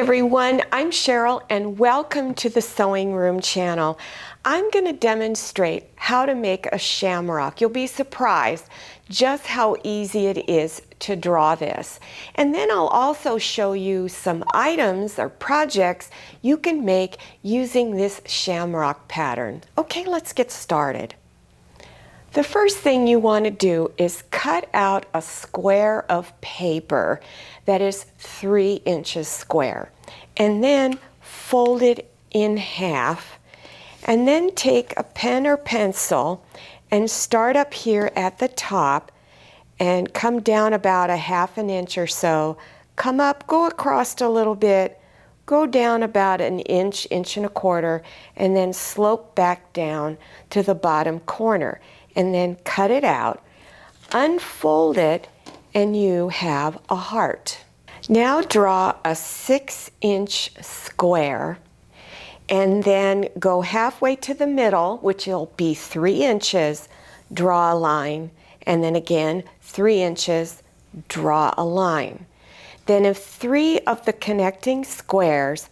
everyone, I'm Cheryl and welcome to the Sewing Room channel. I'm going to demonstrate how to make a shamrock. You'll be surprised just how easy it is to draw this. And then I'll also show you some items or projects you can make using this shamrock pattern. Okay, let's get started. The first thing you want to do is cut out a square of paper that is 3 inches square, and then fold it in half, and then take a pen or pencil and start up here at the top and come down about a 1/2 inch or so, come up, go across a little bit, go down about 1 inch, 1.25 inches, and then slope back down to the bottom corner. And then cut it out, unfold it, and you have a heart. Now draw a 6-inch square, and then go halfway to the middle, which will be 3 inches, draw a line, and then again 3 inches, draw a line. Then of 3 of the connecting squares,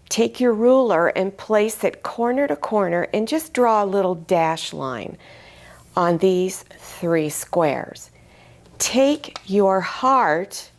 take your ruler and place it corner to corner and just draw a little dash line on these 3 squares. Take your heart,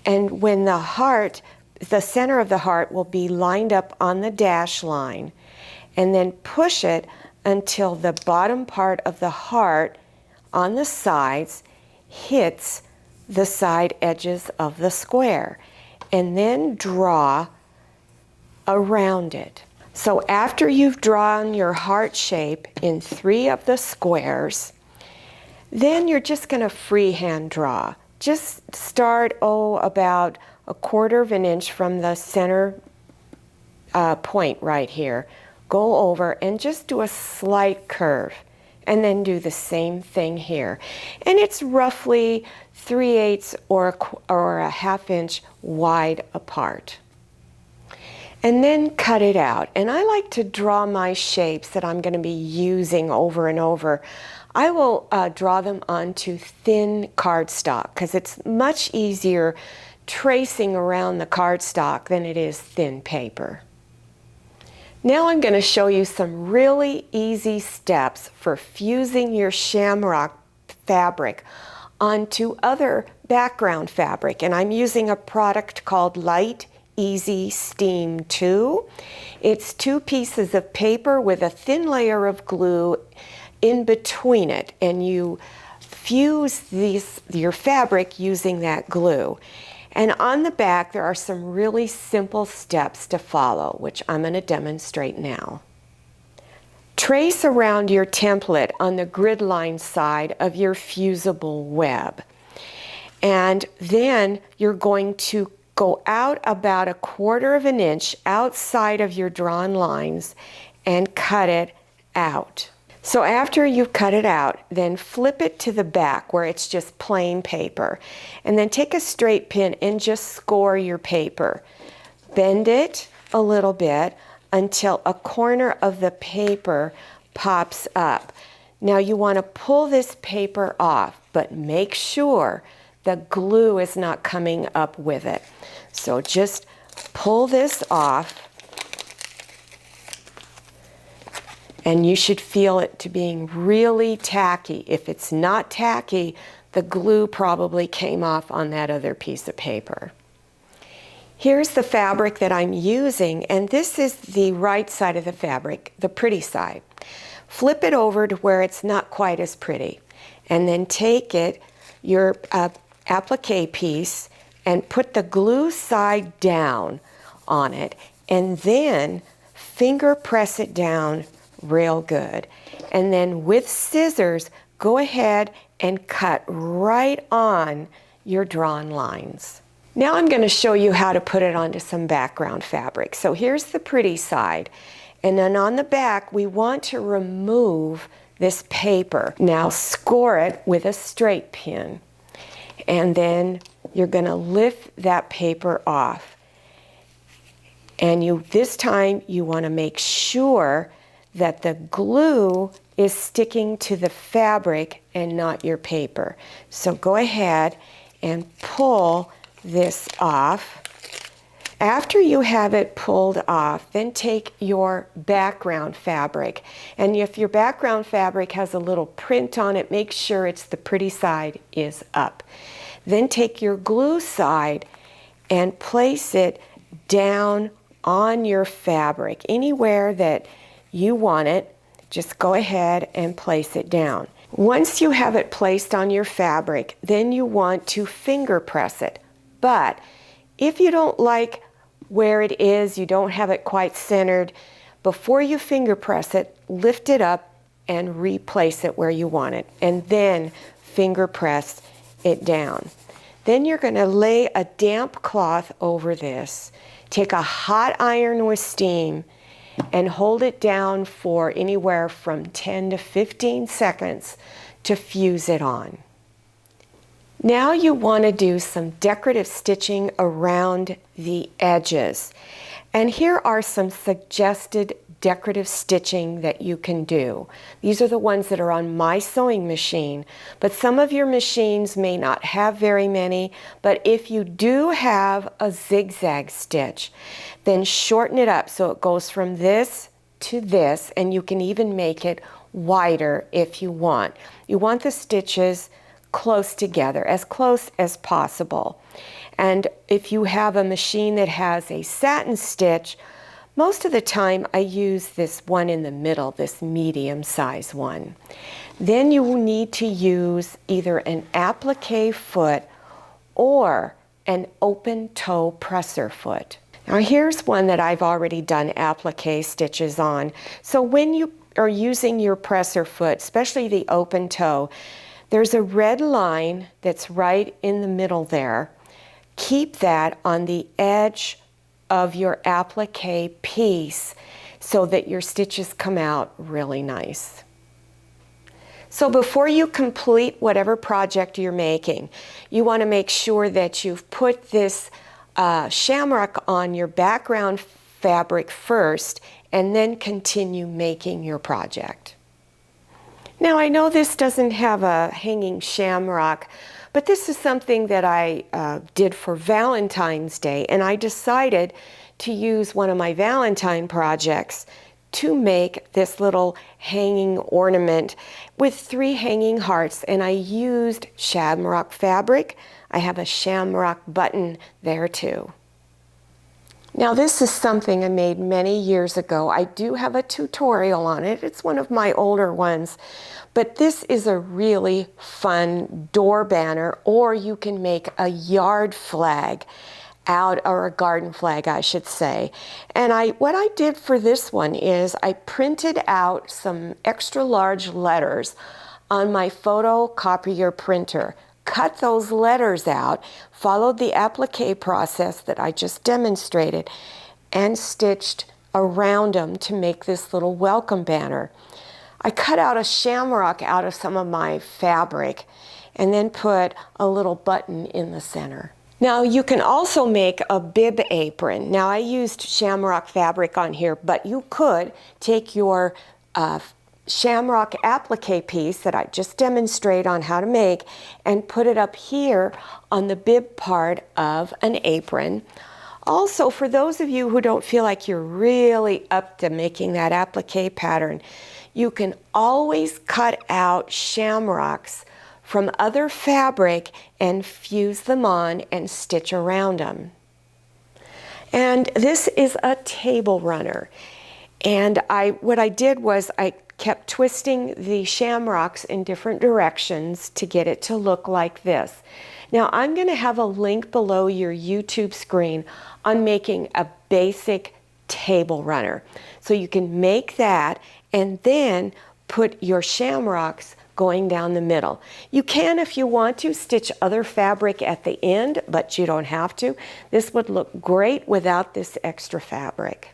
and when the center of the heart will be lined up on the dash line, and then push it until the bottom part of the heart on the sides hits the side edges of the square, and then draw around it. So after you've drawn your heart shape in 3 of the squares, then you're just going to freehand draw. Just start, about 1/4 inch from the center point right here. Go over and just do a slight curve, and then do the same thing here. And it's roughly 3/8 or a 1/2 inch wide apart. And then cut it out. And I like to draw my shapes that I'm going to be using over and over. I will draw them onto thin cardstock because it's much easier tracing around the cardstock than it is thin paper. Now I'm going to show you some really easy steps for fusing your shamrock fabric onto other background fabric. And I'm using a product called Light Easy Steam 2. It's 2 pieces of paper with a thin layer of glue in between it, and you fuse your fabric using that glue. And on the back there are some really simple steps to follow, which I'm going to demonstrate now. Trace around your template on the grid line side of your fusible web, and then you're going to go out about 1/4 inch outside of your drawn lines and cut it out. So after you've cut it out, then flip it to the back where it's just plain paper. And then take a straight pin and just score your paper. Bend it a little bit until a corner of the paper pops up. Now you want to pull this paper off, but make sure the glue is not coming up with it. So just pull this off, and you should feel it to being really tacky. If it's not tacky, the glue probably came off on that other piece of paper. Here's the fabric that I'm using, and this is the right side of the fabric, the pretty side. Flip it over to where it's not quite as pretty, and then take your applique piece and put the glue side down on it, and then finger press it down real good. And then with scissors, go ahead and cut right on your drawn lines. Now I'm going to show you how to put it onto some background fabric. So here's the pretty side, and then on the back we want to remove this paper. Now score it with a straight pin, and then you're going to lift that paper off. And this time you want to make sure that the glue is sticking to the fabric and not your paper. So go ahead and pull this off After you have it pulled off, then take your background fabric. And if your background fabric has a little print on it, make sure it's the pretty side is up. Then take your glue side and place it down on your fabric. Anywhere that you want it, just go ahead and place it down. Once you have it placed on your fabric, then you want to finger press it. But if you don't like where it is, you don't have it quite centered, before you finger press it, lift it up and replace it where you want it, and then finger press it down. Then you're going to lay a damp cloth over this. Take a hot iron with steam and hold it down for anywhere from 10 to 15 seconds to fuse it on. Now you want to do some decorative stitching around the edges. And here are some suggested decorative stitching that you can do. These are the ones that are on my sewing machine, but some of your machines may not have very many. But if you do have a zigzag stitch, then shorten it up so it goes from this to this, and you can even make it wider if you want. You want the stitches close together, as close as possible. And if you have a machine that has a satin stitch, most of the time I use this one in the middle, this medium size one. Then you need to use either an applique foot or an open toe presser foot. Now here's one that I've already done applique stitches on. So when you are using your presser foot, especially the open toe, there's a red line that's right in the middle there. Keep that on the edge of your applique piece so that your stitches come out really nice. So before you complete whatever project you're making, you want to make sure that you've put this shamrock on your background fabric first and then continue making your project. Now I know this doesn't have a hanging shamrock, but this is something that I did for Valentine's Day, and I decided to use one of my Valentine projects to make this little hanging ornament with 3 hanging hearts, and I used shamrock fabric. I have a shamrock button there too. Now this is something I made many years ago. I do have a tutorial on it. It's one of my older ones. But this is a really fun door banner, or you can make a yard flag out, or a garden flag I should say. And what I did for this one is I printed out some extra large letters on my photocopier printer, cut those letters out, followed the applique process that I just demonstrated, and stitched around them to make this little welcome banner. I cut out a shamrock out of some of my fabric and then put a little button in the center. Now you can also make a bib apron. Now I used shamrock fabric on here, but you could take your shamrock applique piece that I just demonstrated on how to make and put it up here on the bib part of an apron. Also, for those of you who don't feel like you're really up to making that applique pattern, you can always cut out shamrocks from other fabric and fuse them on and stitch around them. And this is a table runner. And what I did was I kept twisting the shamrocks in different directions to get it to look like this. Now I'm going to have a link below your YouTube screen on making a basic table runner. So you can make that and then put your shamrocks going down the middle. You can, if you want to, stitch other fabric at the end, but you don't have to. This would look great without this extra fabric.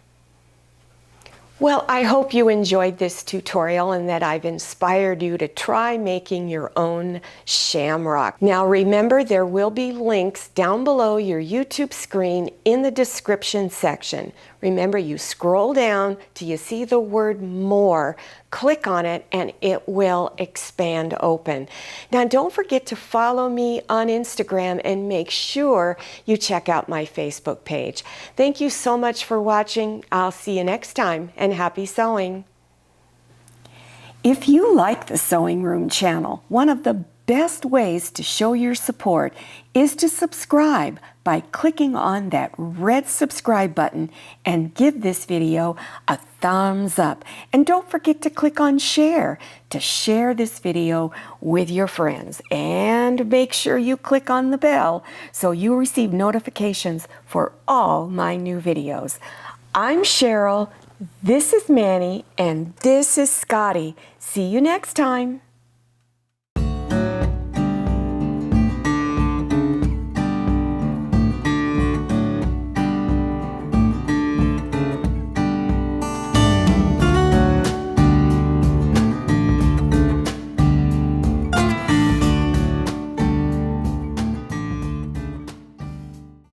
Well, I hope you enjoyed this tutorial and that I've inspired you to try making your own shamrock. Now remember, there will be links down below your YouTube screen in the description section. Remember, you scroll down till you see the word more, click on it, and it will expand open. Now, don't forget to follow me on Instagram and make sure you check out my Facebook page. Thank you so much for watching. I'll see you next time, and happy sewing. If you like the Sewing Room channel, one of the best ways to show your support is to subscribe by clicking on that red subscribe button and give this video a thumbs up. And don't forget to click on share to share this video with your friends. And make sure you click on the bell so you receive notifications for all my new videos. I'm Cheryl, this is Manny, and this is Scotty. See you next time.